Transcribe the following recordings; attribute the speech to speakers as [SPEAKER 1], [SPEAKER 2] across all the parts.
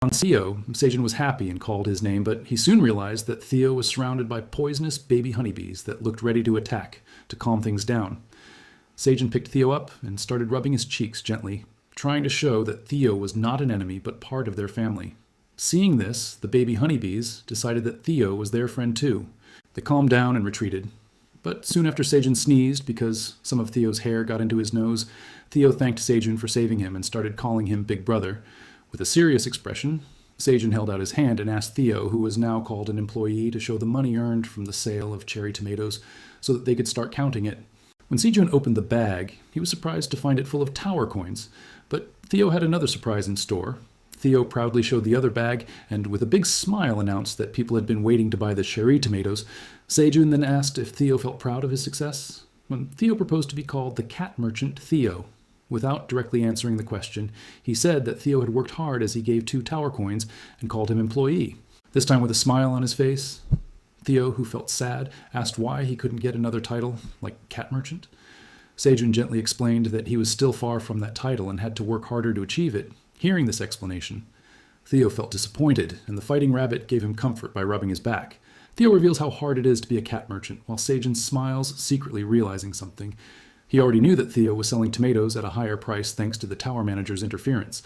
[SPEAKER 1] On Theo, Seijun was happy and called his name, but he soon realized that Theo was surrounded by poisonous baby honeybees that looked ready to attack, to calm things down. Seijun picked Theo up and started rubbing his cheeks gently, trying to show that Theo was not an enemy but part of their family. Seeing this, the baby honeybees decided that Theo was their friend too. They calmed down and retreated. But soon after Seijun sneezed because some of Theo's hair got into his nose, Theo thanked Seijun for saving him and started calling him Big Brother. With a serious expression, Seijun held out his hand and asked Theo, who was now called an employee, to show the money earned from the sale of cherry tomatoes so that they could start counting it. When Seijun opened the bag, he was surprised to find it full of tower coins, but Theo had another surprise in store. Theo proudly showed the other bag and with a big smile announced that people had been waiting to buy the cherry tomatoes. Seijun then asked if Theo felt proud of his success, when Theo proposed to be called the cat merchant Theo. Without directly answering the question, he said that Theo had worked hard as he gave 2 tower coins and called him employee. This time with a smile on his face, Theo, who felt sad, asked why he couldn't get another title, like cat merchant. Seijun gently explained that he was still far from that title and had to work harder to achieve it. Hearing this explanation, Theo felt disappointed, and the fighting rabbit gave him comfort by rubbing his back. Theo reveals how hard it is to be a cat merchant, while Seijun smiles, secretly realizing something. He already knew that Theo was selling tomatoes at a higher price thanks to the tower manager's interference.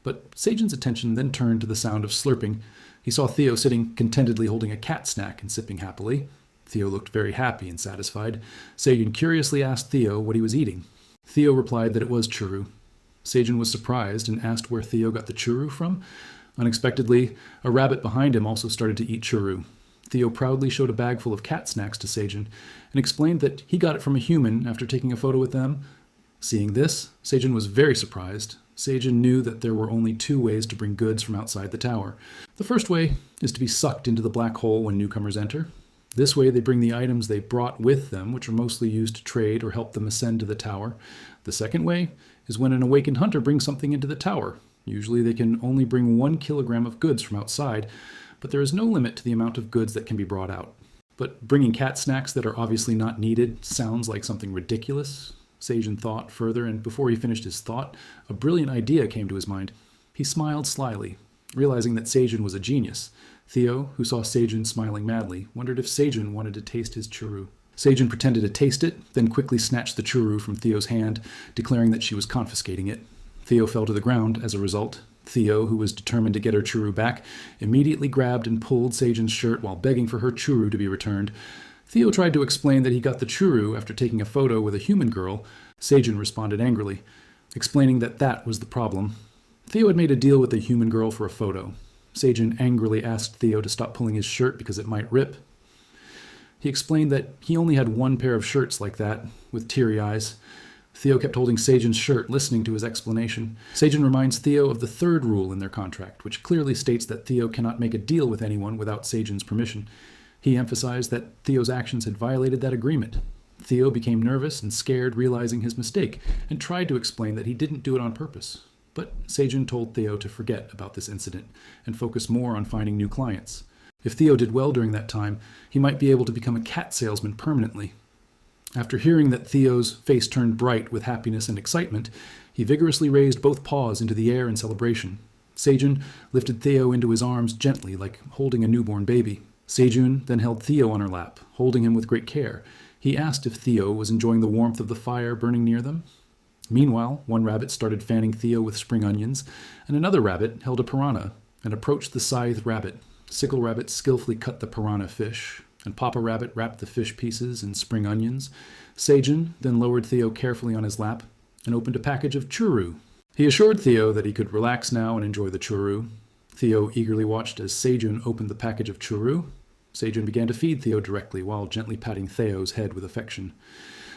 [SPEAKER 1] But Seijun's attention then turned to the sound of slurping. He saw Theo sitting contentedly holding a cat snack and sipping happily. Theo looked very happy and satisfied. Seijun curiously asked Theo what he was eating. Theo replied that it was churro. Seijun was surprised and asked where Theo got the churro from. Unexpectedly, a rabbit behind him also started to eat churro. Theo proudly showed a bag full of cat snacks to Seijun and explained that he got it from a human after taking a photo with them. Seeing this, Seijun was very surprised. Seijun knew that there were only 2 ways to bring goods from outside the tower. The first way is to be sucked into the black hole when newcomers enter. This way they bring the items they brought with them, which are mostly used to trade or help them ascend to the tower. The second way is when an awakened hunter brings something into the tower. Usually they can only bring 1 kilogram of goods from outside, but there is no limit to the amount of goods that can be brought out. But bringing cat snacks that are obviously not needed sounds like something ridiculous. Seijun thought further, and before he finished his thought, a brilliant idea came to his mind. He smiled slyly, realizing that Seijun was a genius. Theo, who saw Seijun smiling madly, wondered if Seijun wanted to taste his churro. Seijun pretended to taste it, then quickly snatched the churro from Theo's hand, declaring that she was confiscating it. Theo fell to the ground as a result. Theo, who was determined to get her churro back, immediately grabbed and pulled Seijun's shirt while begging for her churro to be returned. Theo tried to explain that he got the churro after taking a photo with a human girl. Seijun responded angrily, explaining that that was the problem. Theo had made a deal with a human girl for a photo. Seijun angrily asked Theo to stop pulling his shirt because it might rip. He explained that he only had 1 pair of shirts like that, with teary eyes. Theo kept holding Seijun's shirt, listening to his explanation. Seijun reminds Theo of the 3rd rule in their contract, which clearly states that Theo cannot make a deal with anyone without Seijun's permission. He emphasized that Theo's actions had violated that agreement. Theo became nervous and scared, realizing his mistake, and tried to explain that he didn't do it on purpose. But Seijun told Theo to forget about this incident and focus more on finding new clients. If Theo did well during that time, he might be able to become a cat salesman permanently. After hearing that Theo's face turned bright with happiness and excitement, he vigorously raised both paws into the air in celebration. Seijun lifted Theo into his arms gently, like holding a newborn baby. Seijun then held Theo on her lap, holding him with great care. He asked if Theo was enjoying the warmth of the fire burning near them. Meanwhile, 1 rabbit started fanning Theo with spring onions, and another rabbit held a piranha and approached the scythe rabbit. Sickle Rabbit skillfully cut the piranha fish, and Papa Rabbit wrapped the fish pieces in spring onions. Seijun then lowered Theo carefully on his lap and opened a package of churro. He assured Theo that he could relax now and enjoy the churro. Theo eagerly watched as Seijun opened the package of churro. Seijun began to feed Theo directly while gently patting Theo's head with affection.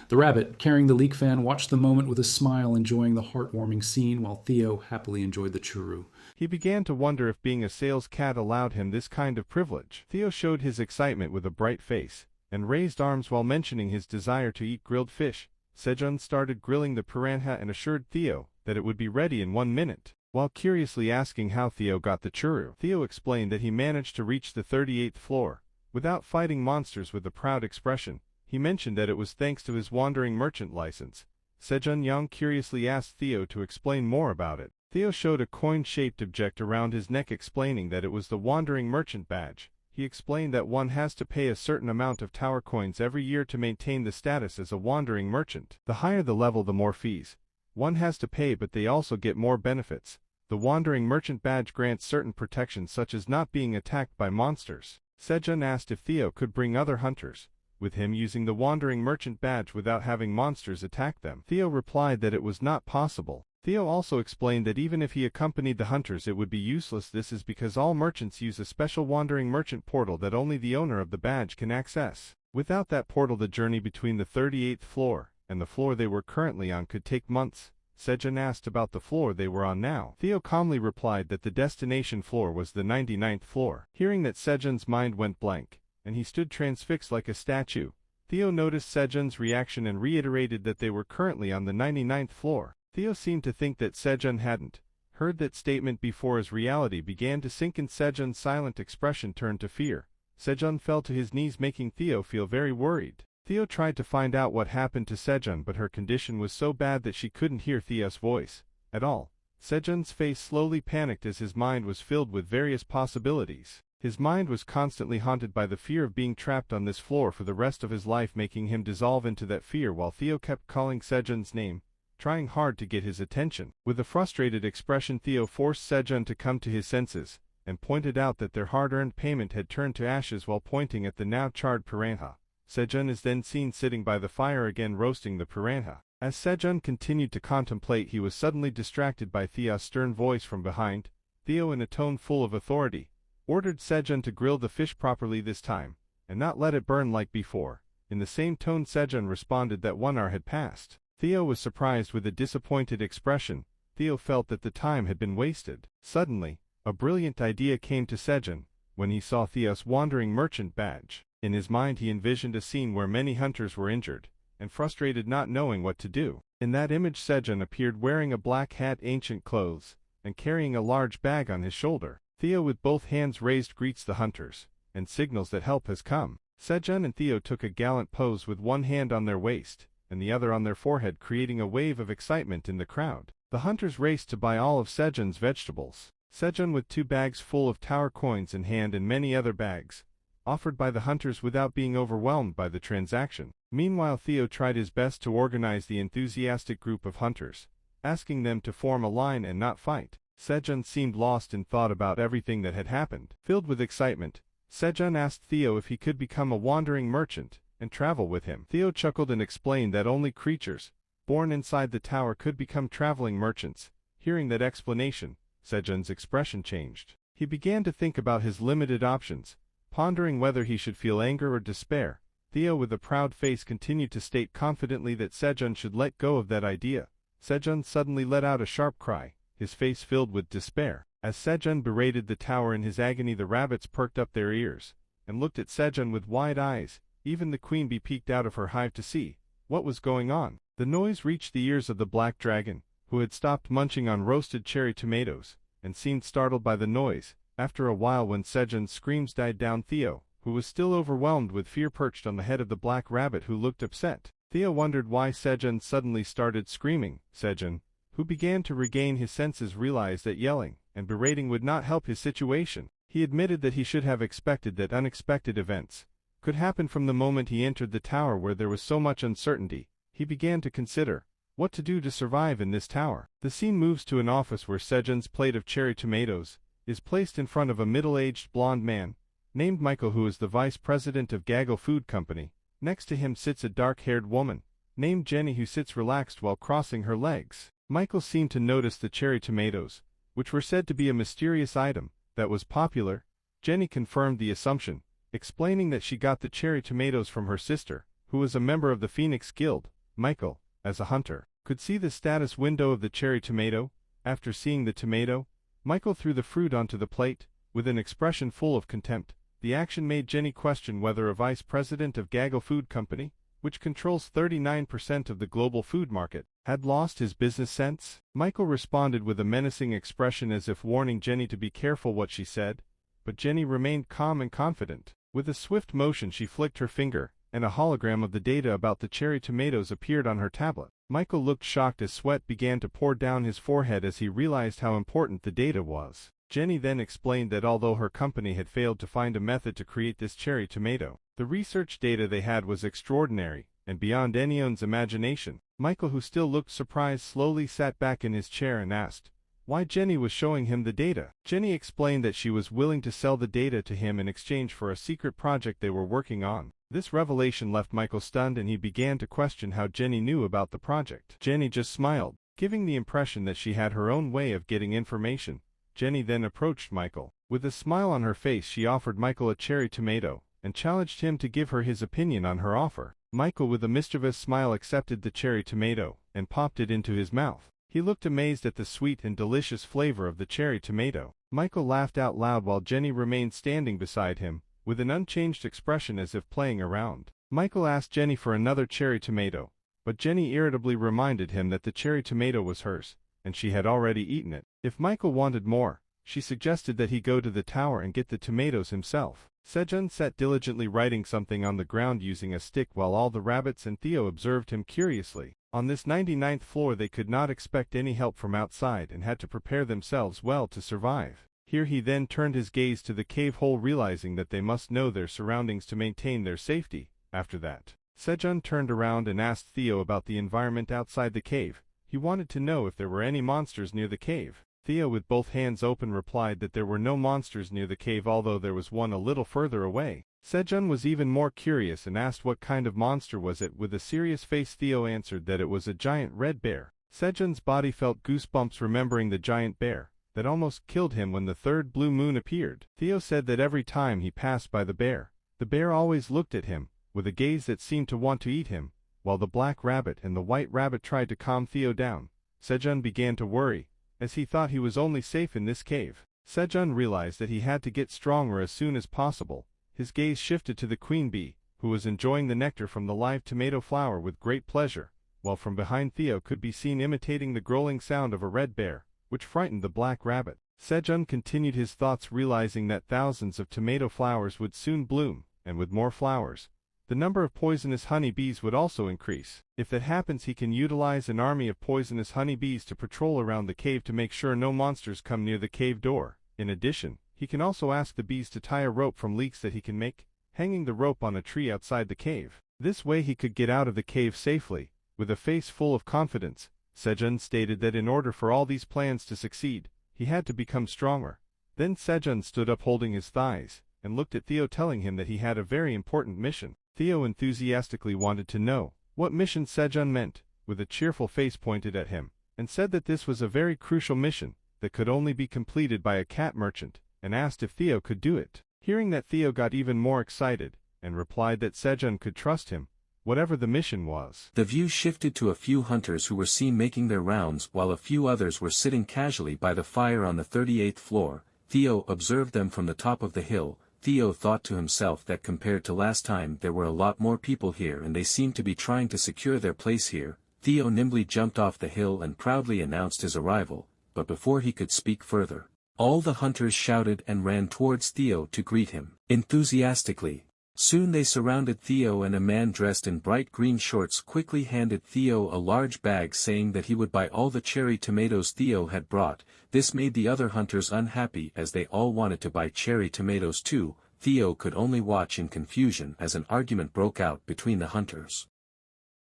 [SPEAKER 1] The rabbit, carrying the leak fan, watched the moment with a smile, enjoying the heartwarming scene while Theo happily enjoyed the churro.
[SPEAKER 2] He began to wonder if being a sales cat allowed him this kind of privilege. Theo showed his excitement with a bright face and raised arms while mentioning his desire to eat grilled fish. Seijun started grilling the piranha and assured Theo that it would be ready in 1 minute. While curiously asking how Theo got the churro, Theo explained that he managed to reach the 38th floor without fighting monsters. With a proud expression, he mentioned that it was thanks to his wandering merchant license. Seijun Yang curiously asked Theo to explain more about it. Theo showed a coin-shaped object around his neck explaining that it was the Wandering Merchant badge. He explained that one has to pay a certain amount of tower coins every year to maintain the status as a wandering merchant. The higher the level, the more fees one has to pay, but they also get more benefits. The Wandering Merchant badge grants certain protections such as not being attacked by monsters. Sejun asked if Theo could bring other hunters with him using the Wandering Merchant badge without having monsters attack them. Theo replied that it was not possible. Theo also explained that even if he accompanied the hunters it would be useless. This is because all merchants use a special Wandering Merchant portal that only the owner of the badge can access. Without that portal, the journey between the 38th floor and the floor they were currently on could take months. Sejun asked about the floor they were on now. Theo calmly replied that the destination floor was the 99th floor. Hearing that, Sejun's mind went blank, and he stood transfixed like a statue. Theo noticed Sejun's reaction and reiterated that they were currently on the 99th floor. Theo seemed to think that Sejun hadn't heard that statement before, as reality began to sink in. Sejun's silent expression turned to fear. Sejun fell to his knees, making Theo feel very worried. Theo tried to find out what happened to Sejun, but her condition was so bad that she couldn't hear Theo's voice at all. Sejun's face slowly panicked as his mind was filled with various possibilities. His mind was constantly haunted by the fear of being trapped on this floor for the rest of his life, making him dissolve into that fear while Theo kept calling Sejun's name, trying hard to get his attention. With a frustrated expression, Theo forced Sejun to come to his senses, and pointed out that their hard-earned payment had turned to ashes while pointing at the now charred piranha. Sejun is then seen sitting by the fire again roasting the piranha. As Sejun continued to contemplate, he was suddenly distracted by Theo's stern voice from behind. Theo, in a tone full of authority, ordered Sejun to grill the fish properly this time, and not let it burn like before. In the same tone, Sejun responded that 1 hour had passed. Theo was surprised with a disappointed expression. Theo felt that the time had been wasted. Suddenly, a brilliant idea came to Sejun when he saw Theo's Wandering Merchant badge. In his mind he envisioned a scene where many hunters were injured and frustrated, not knowing what to do. In that image, Sejun appeared wearing a black hat, ancient clothes, and carrying a large bag on his shoulder. Theo, with both hands raised, greets the hunters and signals that help has come. Sejun and Theo took a gallant pose with one hand on their waist and the other on their forehead, creating a wave of excitement in the crowd. The hunters raced to buy all of Sejun's vegetables. Sejun, with 2 bags full of tower coins in hand and many other bags, offered by the hunters without being overwhelmed by the transaction. Meanwhile, Theo tried his best to organize the enthusiastic group of hunters, asking them to form a line and not fight. Sejun seemed lost in thought about everything that had happened. Filled with excitement, Sejun asked Theo if he could become a wandering merchant and travel with him. Theo chuckled and explained that only creatures born inside the tower could become traveling merchants. Hearing that explanation, Sejun's expression changed. He began to think about his limited options, pondering whether he should feel anger or despair. Theo, with a proud face, continued to state confidently that Sejun should let go of that idea. Sejun suddenly let out a sharp cry, his face filled with despair. As Sejun berated the tower in his agony, the rabbits perked up their ears and looked at Sejun with wide eyes. Even the queen bee peeked out of her hive to see what was going on. The noise reached the ears of the black dragon, who had stopped munching on roasted cherry tomatoes and seemed startled by the noise. After a while, when Sejun's screams died down, Theo, who was still overwhelmed with fear, perched on the head of the black rabbit, who looked upset. Theo wondered why Sejun suddenly started screaming. Sejun, who began to regain his senses, realized that yelling and berating would not help his situation. He admitted that he should have expected that unexpected events could happen from the moment he entered the tower where there was so much uncertainty. He began to consider what to do to survive in this tower. The scene moves to an office where Sejun's plate of cherry tomatoes is placed in front of a middle-aged blonde man named Michael, who is the vice president of Gaggle Food Company. Next to him sits a dark-haired woman named Jenny, who sits relaxed while crossing her legs. Michael seemed to notice the cherry tomatoes, which were said to be a mysterious item that was popular. Jenny confirmed the assumption, explaining that she got the cherry tomatoes from her sister, who was a member of the Phoenix Guild. Michael, as a hunter, could see the status window of the cherry tomato. After seeing the tomato, Michael threw the fruit onto the plate, with an expression full of contempt. The action made Jenny question whether a vice president of Gaggle Food Company, which controls 39% of the global food market, had lost his business sense. Michael responded with a menacing expression, as if warning Jenny to be careful what she said, but Jenny remained calm and confident. With a swift motion she flicked her finger, and a hologram of the data about the cherry tomatoes appeared on her tablet. Michael looked shocked as sweat began to pour down his forehead as he realized how important the data was. Jenny then explained that although her company had failed to find a method to create this cherry tomato, the research data they had was extraordinary and beyond anyone's imagination. Michael, who still looked surprised, slowly sat back in his chair and asked why Jenny was showing him the data. Jenny explained that she was willing to sell the data to him in exchange for a secret project they were working on. This revelation left Michael stunned, and he began to question how Jenny knew about the project. Jenny just smiled, giving the impression that she had her own way of getting information. Jenny then approached Michael. With a smile on her face, she offered Michael a cherry tomato and challenged him to give her his opinion on her offer. Michael, with a mischievous smile, accepted the cherry tomato and popped it into his mouth. He looked amazed at the sweet and delicious flavor of the cherry tomato. Michael laughed out loud while Jenny remained standing beside him, with an unchanged expression as if playing around. Michael asked Jenny for another cherry tomato, but Jenny irritably reminded him that the cherry tomato was hers, and she had already eaten it. If Michael wanted more, she suggested that he go to the tower and get the tomatoes himself. Sejun sat diligently writing something on the ground using a stick while all the rabbits and Theo observed him curiously. On this 99th floor they could not expect any help from outside and had to prepare themselves well to survive. Here he then turned his gaze to the cave hole, realizing that they must know their surroundings to maintain their safety. After that, Sejun turned around and asked Theo about the environment outside the cave. He wanted to know if there were any monsters near the cave. Theo, with both hands open, replied that there were no monsters near the cave, although there was one a little further away. Sejun was even more curious and asked what kind of monster was it. With a serious face, Theo answered that it was a giant red bear. Sejun's body felt goosebumps remembering the giant bear that almost killed him when the third blue moon appeared. Theo said that every time he passed by the bear always looked at him with a gaze that seemed to want to eat him. While the black rabbit and the white rabbit tried to calm Theo down, Sejun began to worry, as he thought he was only safe in this cave. Sejun realized that he had to get stronger as soon as possible. His gaze shifted to the queen bee, who was enjoying the nectar from the live tomato flower with great pleasure, while from behind Theo could be seen imitating the growling sound of a red bear, which frightened the black rabbit. Sejun continued his thoughts, realizing that thousands of tomato flowers would soon bloom, and with more flowers, the number of poisonous honey bees would also increase. If that happens, he can utilize an army of poisonous honey bees to patrol around the cave to make sure no monsters come near the cave door. In addition, he can also ask the bees to tie a rope from leeks that he can make, hanging the rope on a tree outside the cave. This way he could get out of the cave safely. With a face full of confidence, Sejun stated that in order for all these plans to succeed, he had to become stronger. Then Sejun stood up holding his thighs, and looked at Theo, telling him that he had a very important mission. Theo enthusiastically wanted to know what mission Sejun meant. With a cheerful face pointed at him, and said that this was a very crucial mission that could only be completed by a cat merchant, and asked if Theo could do it. Hearing that, Theo got even more excited, and replied that Sejun could trust him, whatever the mission was.
[SPEAKER 3] The view shifted to a few hunters who were seen making their rounds while a few others were sitting casually by the fire on the 38th floor. Theo observed them from the top of the hill. Theo thought to himself that compared to last time there were a lot more people here and they seemed to be trying to secure their place here. Theo nimbly jumped off the hill and proudly announced his arrival, but before he could speak further, all the hunters shouted and ran towards Theo to greet him enthusiastically. Soon they surrounded Theo, and a man dressed in bright green shorts quickly handed Theo a large bag, saying that he would buy all the cherry tomatoes Theo had brought. This made the other hunters unhappy as they all wanted to buy cherry tomatoes too. Theo could only watch in confusion as an argument broke out between the hunters.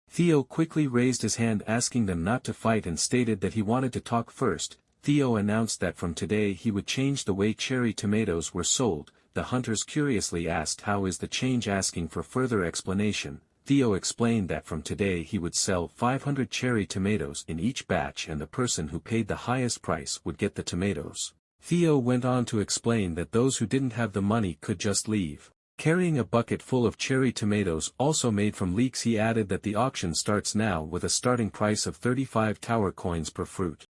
[SPEAKER 3] Theo quickly raised his hand asking them not to fight and stated that he wanted to talk first. Theo announced that from today he would change the way cherry tomatoes were sold. The hunters curiously asked how is the change, asking for further explanation. Theo explained that from today he would sell 500 cherry tomatoes in each batch and the person who paid the highest price would get the tomatoes. Theo went on to explain that those who didn't have the money could just leave. Carrying a bucket full of cherry tomatoes also made from leeks, he added that the auction starts now with a starting price of 35 tower coins per fruit.